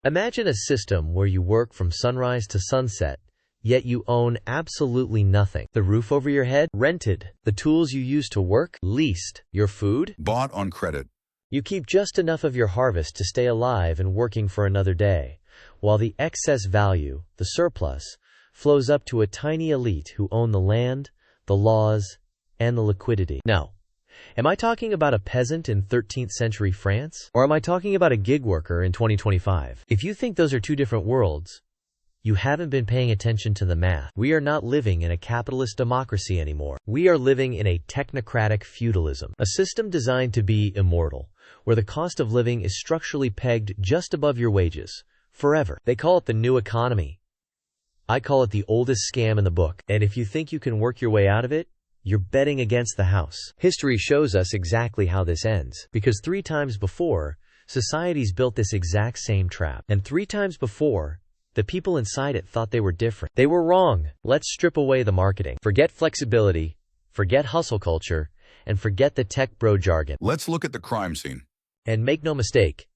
Imagine a system where you work from sunrise to sunset, yet you own absolutely nothing. The roof over your head, rented. The tools you use to work, leased. Your food, bought on credit. You keep just enough of your harvest to stay alive and working for another day, while the excess value, the surplus, flows up to a tiny elite who own the land, the laws, and the liquidity. Now, am I talking about a peasant in 13th century France? Or am I talking about a gig worker in 2025? If you think those are two different worlds, you haven't been paying attention to the math. We are not living in a capitalist democracy anymore. We are living in a technocratic feudalism, a system designed to be immortal, where the cost of living is structurally pegged just above your wages, forever. They call it the new economy. I call it the oldest scam in the book, and if you think you can work your way out of it, you're betting against the house. History shows us exactly how this ends, because 3 times before, societies built this exact same trap, and 3 times before, the people inside it thought they were different. They were wrong. Let's strip away the marketing. Forget flexibility, forget hustle culture, and forget the tech bro jargon. Let's look at the crime scene. And make no mistake,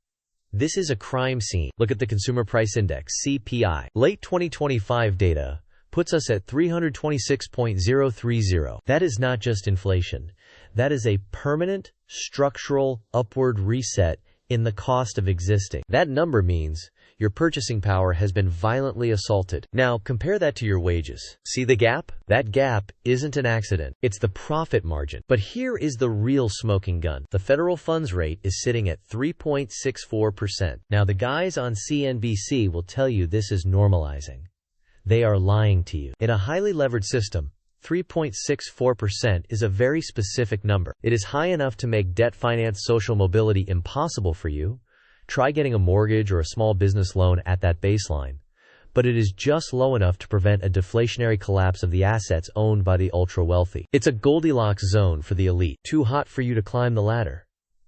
this is a crime scene. Look at the Consumer Price Index, CPI. Late 2025 data puts us at 326.030. That is not just inflation. That is a permanent, structural, upward reset in the cost of existing. That number means your purchasing power has been violently assaulted. Now, compare that to your wages. See the gap? That gap isn't an accident. It's the profit margin. But here is the real smoking gun. The federal funds rate is sitting at 3.64%. Now, the guys on CNBC will tell you this is normalizing. They are lying to you. In a highly levered system, 3.64% is a very specific number. It is high enough to make debt finance social mobility impossible for you. Try getting a mortgage or a small business loan at that baseline. But it is just low enough to prevent a deflationary collapse of the assets owned by the ultra-wealthy. It's a Goldilocks zone for the elite. Too hot for you to climb the ladder.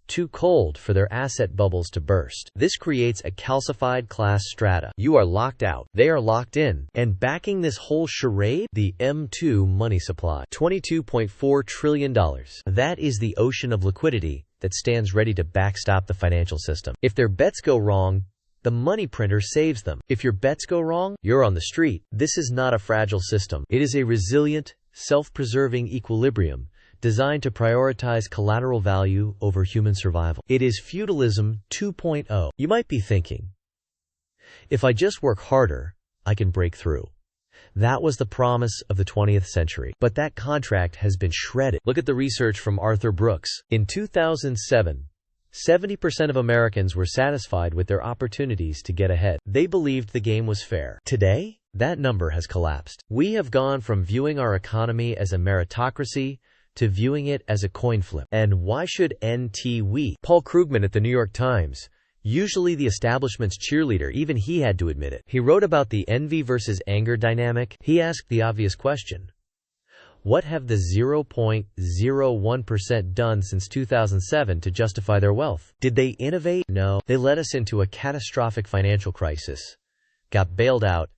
Too cold for their asset bubbles to burst. This creates a calcified class strata. You are locked out. They are locked in. And backing this whole charade, the M2 money supply. $22.4 trillion. That is the ocean of liquidity that stands ready to backstop the financial system. If their bets go wrong, the money printer saves them. If your bets go wrong, you're on the street. This is not a fragile system. It is a resilient, self-preserving equilibrium designed to prioritize collateral value over human survival. It is Feudalism 2.0. You might be thinking, if I just work harder, I can break through. That was the promise of the 20th century. But that contract has been shredded. Look at the research from Arthur Brooks. In 2007, 70% of Americans were satisfied with their opportunities to get ahead. They believed the game was fair. Today, that number has collapsed. We have gone from viewing our economy as a meritocracy to viewing it as a coin flip. And why should we? Paul Krugman at the New York Times, usually the establishment's cheerleader, even he had to admit it. He wrote about the envy versus anger dynamic. He asked the obvious question. What have the 0.01% done since 2007 to justify their wealth? Did they innovate? No. They led us into a catastrophic financial crisis, got bailed out,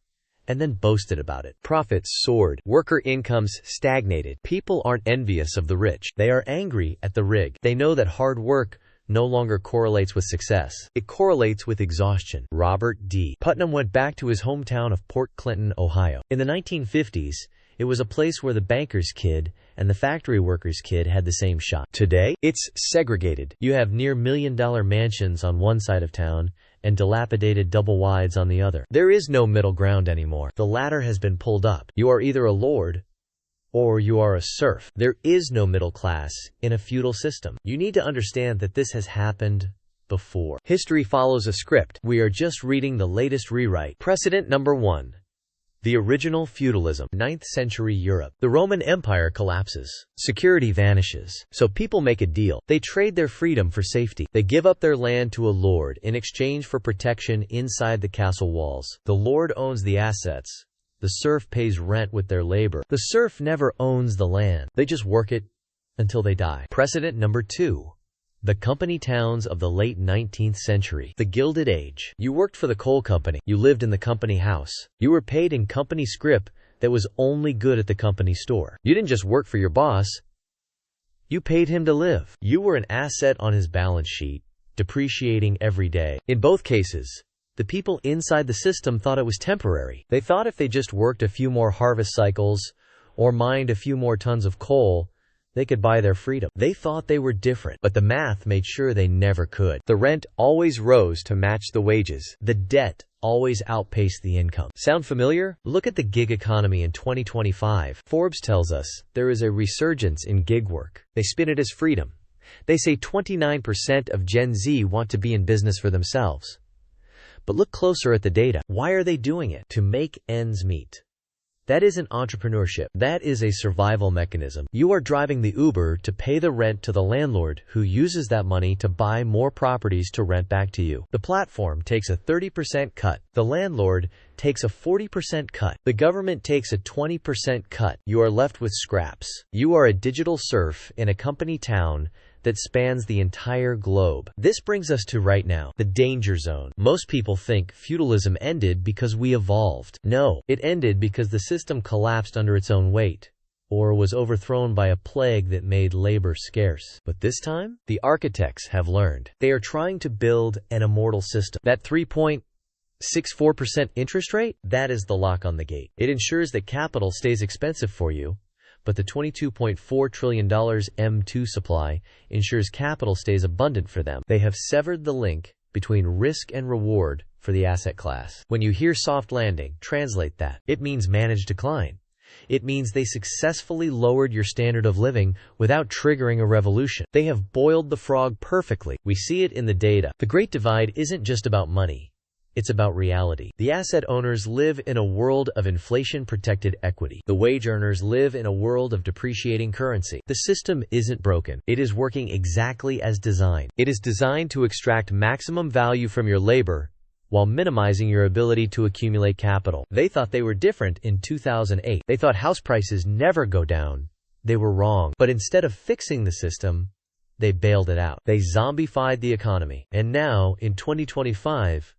and then boasted about it. Profits soared. Worker incomes stagnated. People aren't envious of the rich. They are angry at the rig. They know that hard work no longer correlates with success. It correlates with exhaustion. Robert D. Putnam went back to his hometown of Port Clinton, Ohio. In the 1950s, it was a place where the banker's kid and the factory worker's kid had the same shot. Today, it's segregated. You have near million-dollar mansions on one side of town and dilapidated double-wides on the other. There is no middle ground anymore. The ladder has been pulled up. You are either a lord or you are a serf. There is no middle class in a feudal system. You need to understand that this has happened before. History follows a script. We are just reading the latest rewrite. Precedent number 1. The original feudalism, 9th century Europe. The Roman Empire collapses. Security vanishes. So people make a deal. They trade their freedom for safety. They give up their land to a lord in exchange for protection inside the castle walls. The lord owns the assets. The serf pays rent with their labor. The serf never owns the land. They just work it until they die. Precedent number 2. The company towns of the late 19th century. The Gilded Age. You worked for the coal company. You lived in the company house. You were paid in company scrip that was only good at the company store. You didn't just work for your boss. You paid him to live. You were an asset on his balance sheet, depreciating every day. In both cases, The people inside the system thought it was temporary. They thought if they just worked a few more harvest cycles or mined a few more tons of coal, they could buy their freedom. They thought they were different, but the math made sure they never could. The rent always rose to match the wages. The debt always outpaced the income. Sound familiar? Look at the gig economy in 2025. Forbes tells us there is a resurgence in gig work. They spin it as freedom. They say 29% of Gen Z want to be in business for themselves. But look closer at the data. Why are they doing it? To make ends meet. That isn't entrepreneurship. That is a survival mechanism. You are driving the Uber to pay the rent to the landlord, who uses that money to buy more properties to rent back to you. The platform takes a 30% cut. The landlord takes a 40% cut. The government takes a 20% cut. You are left with scraps. You are a digital serf in a company town that spans the entire globe. This brings us to right now, the danger zone. Most people think feudalism ended because we evolved. No, it ended because the system collapsed under its own weight, or was overthrown by a plague that made labor scarce. But this time, the architects have learned. They are trying to build an immortal system. That 3.64% interest rate, that is the lock on the gate. It ensures that capital stays expensive for you, but the $22.4 trillion M2 supply ensures capital stays abundant for them. They have severed the link between risk and reward for the asset class. When you hear soft landing, translate that. It means managed decline. It means they successfully lowered your standard of living without triggering a revolution. They have boiled the frog perfectly. We see it in the data. The Great Divide isn't just about money. It's about reality. The asset owners live in a world of inflation-protected equity. The wage earners live in a world of depreciating currency. The system isn't broken. It is working exactly as designed. It is designed to extract maximum value from your labor while minimizing your ability to accumulate capital. They thought they were different in 2008. They thought house prices never go down. They were wrong. But instead of fixing the system, they bailed it out. They zombified the economy. And now, in 2025,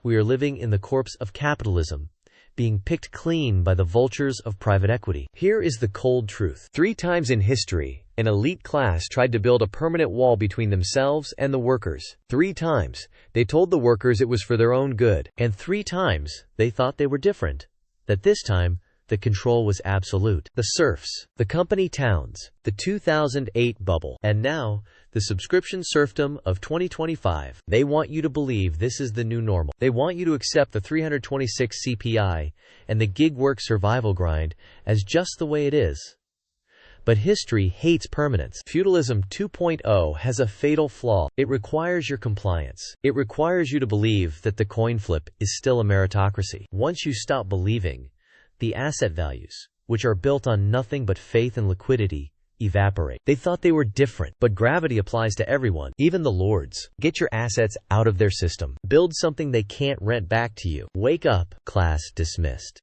we are living in the corpse of capitalism, being picked clean by the vultures of private equity. Here is the cold truth. 3 times in history, an elite class tried to build a permanent wall between themselves and the workers. 3 times, they told the workers it was for their own good. And 3 times, they thought they were different. That this time, the control was absolute. The serfs, the company towns, the 2008 bubble, and now, the subscription serfdom of 2025. They want you to believe this is the new normal. They want you to accept the 326 CPI and the gig work survival grind as just the way it is. But history hates permanence. Feudalism 2.0 has a fatal flaw. It requires your compliance. It requires you to believe that the coin flip is still a meritocracy. Once you stop believing, the asset values, which are built on nothing but faith and liquidity, evaporate. They thought they were different, but gravity applies to everyone, even the lords. Get your assets out of their system. Build something they can't rent back to you. Wake up, class dismissed.